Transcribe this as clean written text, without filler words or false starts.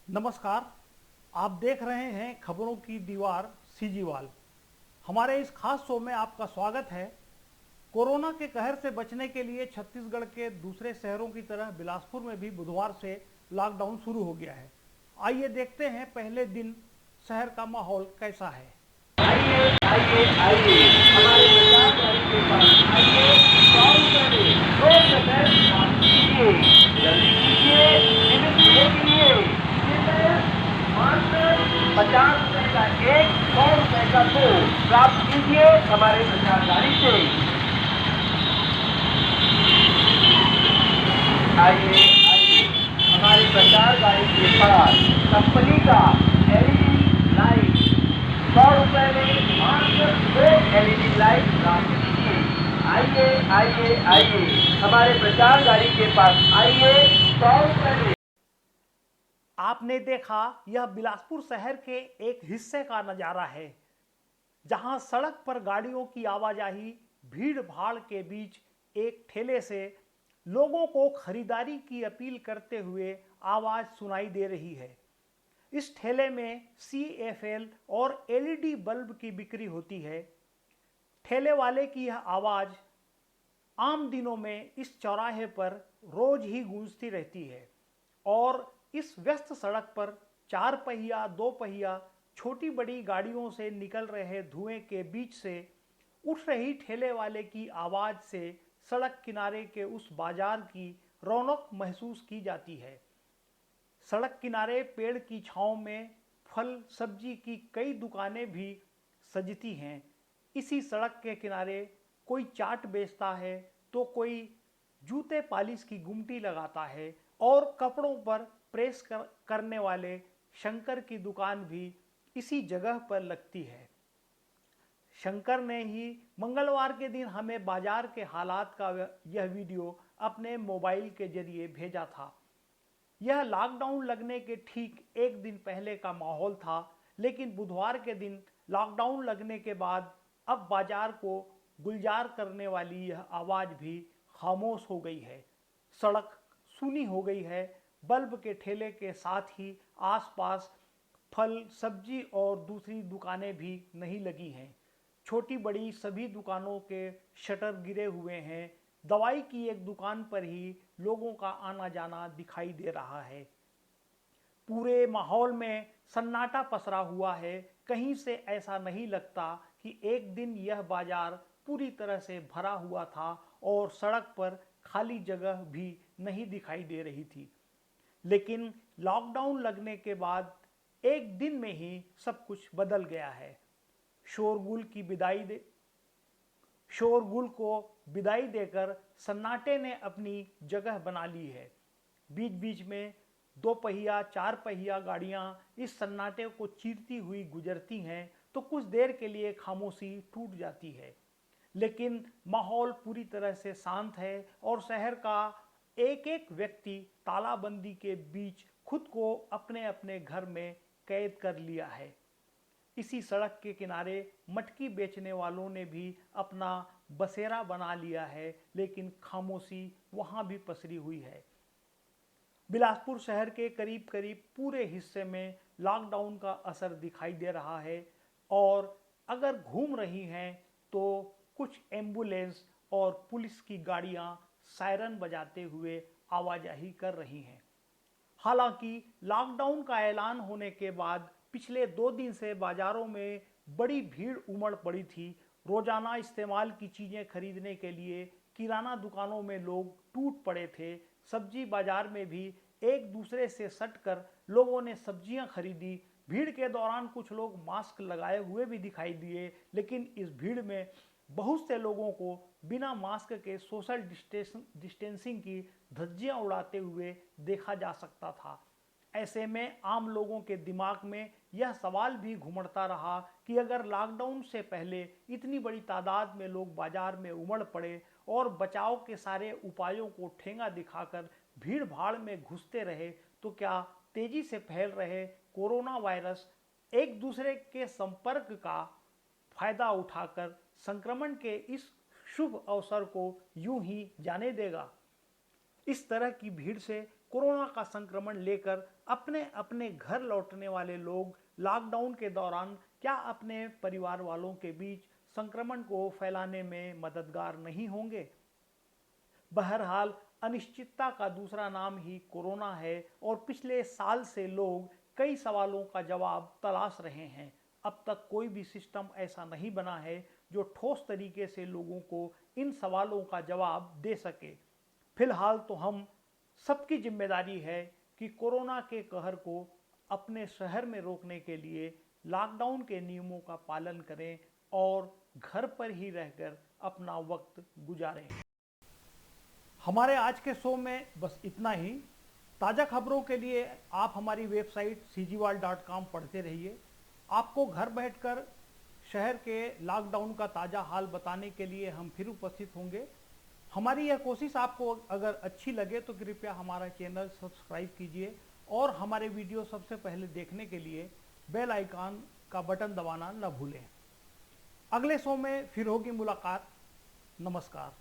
नमस्कार। आप देख रहे हैं खबरों की दीवार सीजीवाल। हमारे इस खास शो में आपका स्वागत है। कोरोना के कहर से बचने के लिए छत्तीसगढ़ के दूसरे शहरों की तरह बिलासपुर में भी बुधवार से लॉकडाउन शुरू हो गया है। आइए देखते हैं पहले दिन शहर का माहौल कैसा है। आइए आइए आइए हमारे प्रचार गाड़ी के पास आइए, 100 रुपए में 2 कीजिए, जल्दी कीजिए, लिमिट के लिए मात्र 50 रुपए का एक, 100 रुपए का दो प्राप्त कीजिए हमारे प्रचार गाड़ी से। आइए आइए हमारे प्रचार गाड़ी के पास कंपनी का एलईडी लाइट 100 रुपए में मात्र 2 एलईडी लाइट प्राप्त कीजिए। आइए आइए आइए हमारे प्रचार गाड़ी के पास आइए, 100 रुपए में। आपने देखा, यह बिलासपुर शहर के एक हिस्से का नज़ारा है जहां सड़क पर गाड़ियों की आवाजाही, भीड़ भाड़ के बीच एक ठेले से लोगों को खरीदारी की अपील करते हुए आवाज सुनाई दे रही है। इस ठेले में CFL और LED बल्ब की बिक्री होती है। ठेले वाले की यह आवाज आम दिनों में इस चौराहे पर रोज ही गूंजती रहती है और इस व्यस्त सड़क पर 4 पहिया, 2 पहिया, छोटी बड़ी गाड़ियों से निकल रहे धुएं के बीच से उठ रही ठेले वाले की आवाज से सड़क किनारे के उस बाजार की रौनक महसूस की जाती है। सड़क किनारे पेड़ की छांव में फल सब्जी की कई दुकानें भी सजती हैं। इसी सड़क के किनारे कोई चाट बेचता है तो कोई जूते पालिश की गुमटी लगाता है और कपड़ों पर प्रेस करने वाले शंकर की दुकान भी इसी जगह पर लगती है। शंकर ने ही मंगलवार के दिन हमें बाजार के हालात का यह वीडियो अपने मोबाइल के जरिए भेजा था। यह लॉकडाउन लगने के ठीक एक दिन पहले का माहौल था, लेकिन बुधवार के दिन लॉकडाउन लगने के बाद अब बाजार को गुलजार करने वाली यह आवाज़ भी खामोश हो गई है। सड़क सूनी हो गई है। बल्ब के ठेले के साथ ही आसपास फल, सब्जी और दूसरी दुकानें भी नहीं लगी हैं। छोटी बड़ी सभी दुकानों के शटर गिरे हुए हैं। दवाई की एक दुकान पर ही लोगों का आना जाना दिखाई दे रहा है। पूरे माहौल में सन्नाटा पसरा हुआ है। कहीं से ऐसा नहीं लगता कि एक दिन यह बाजार पूरी तरह से भरा हुआ था और सड़क पर खाली जगह भी नहीं दिखाई दे रही थी। लेकिन लॉकडाउन लगने के बाद एक दिन में ही सब कुछ बदल गया है। शोरगुल को विदाई देकर सन्नाटे ने अपनी जगह बना ली है। बीच बीच में 2 पहिया, 4 पहिया गाड़ियां इस सन्नाटे को चीरती हुई गुजरती हैं तो कुछ देर के लिए खामोशी टूट जाती है। लेकिन माहौल पूरी तरह से शांत है और शहर का एक एक व्यक्ति तालाबंदी के बीच खुद को अपने अपने घर में कैद कर लिया है। इसी सड़क के किनारे मटकी बेचने वालों ने भी अपना बसेरा बना लिया है, लेकिन खामोशी वहां भी पसरी हुई है। बिलासपुर शहर के करीब करीब पूरे हिस्से में लॉकडाउन का असर दिखाई दे रहा है और अगर घूम रही हैं तो कुछ एम्बुलेंस और पुलिस की गाड़ियां सायरन बजाते हुए आवाजाही कर रही हैं। हालांकि लॉकडाउन का ऐलान होने के बाद पिछले 2 दिन से बाजारों में बड़ी भीड़ उमड़ पड़ी थी। रोजाना इस्तेमाल की चीजें खरीदने के लिए किराना दुकानों में लोग टूट पड़े थे। सब्जी बाजार में भी एक दूसरे से सटकर लोगों ने सब्जियां खरीदी। भीड़ के दौरान कुछ लोग मास्क लगाए हुए भी दिखाई दिए, लेकिन इस भीड़ में बहुत से लोगों को बिना मास्क के सोशल डिस्टेंसिंग की धज्जियां उड़ाते हुए देखा जा सकता था। ऐसे में आम लोगों के दिमाग में यह सवाल भी घुमड़ता रहा कि अगर लॉकडाउन से पहले इतनी बड़ी तादाद में लोग बाजार में उमड़ पड़े और बचाव के सारे उपायों को ठेंगा दिखाकर भीड़ भाड़ में घुसते रहे तो क्या तेजी से फैल रहे कोरोना वायरस एक दूसरे के संपर्क का फायदा उठाकर संक्रमण के इस शुभ अवसर को यूं ही जाने देगा। इस तरह की भीड़ से कोरोना का संक्रमण लेकर अपने अपने घर लौटने वाले लोग लॉकडाउन के दौरान क्या अपने परिवार वालों के बीच संक्रमण को फैलाने में मददगार नहीं होंगे? बहरहाल अनिश्चितता का दूसरा नाम ही कोरोना है और पिछले साल से लोग कई सवालों का जवाब तलाश रहे हैं। अब तक कोई भी सिस्टम ऐसा नहीं बना है जो ठोस तरीके से लोगों को इन सवालों का जवाब दे सके। फिलहाल तो हम सबकी जिम्मेदारी है कि कोरोना के कहर को अपने शहर में रोकने के लिए लॉकडाउन के नियमों का पालन करें और घर पर ही रहकर अपना वक्त गुजारें। हमारे आज के शो में बस इतना ही। ताज़ा खबरों के लिए आप हमारी वेबसाइट cgwal.com पढ़ते रहिए। आपको घर बैठकर शहर के लॉकडाउन का ताज़ा हाल बताने के लिए हम फिर उपस्थित होंगे। हमारी यह कोशिश आपको अगर अच्छी लगे तो कृपया हमारा चैनल सब्सक्राइब कीजिए और हमारे वीडियो सबसे पहले देखने के लिए बेल आइकन का बटन दबाना न भूलें। अगले शो में फिर होगी मुलाकात। नमस्कार।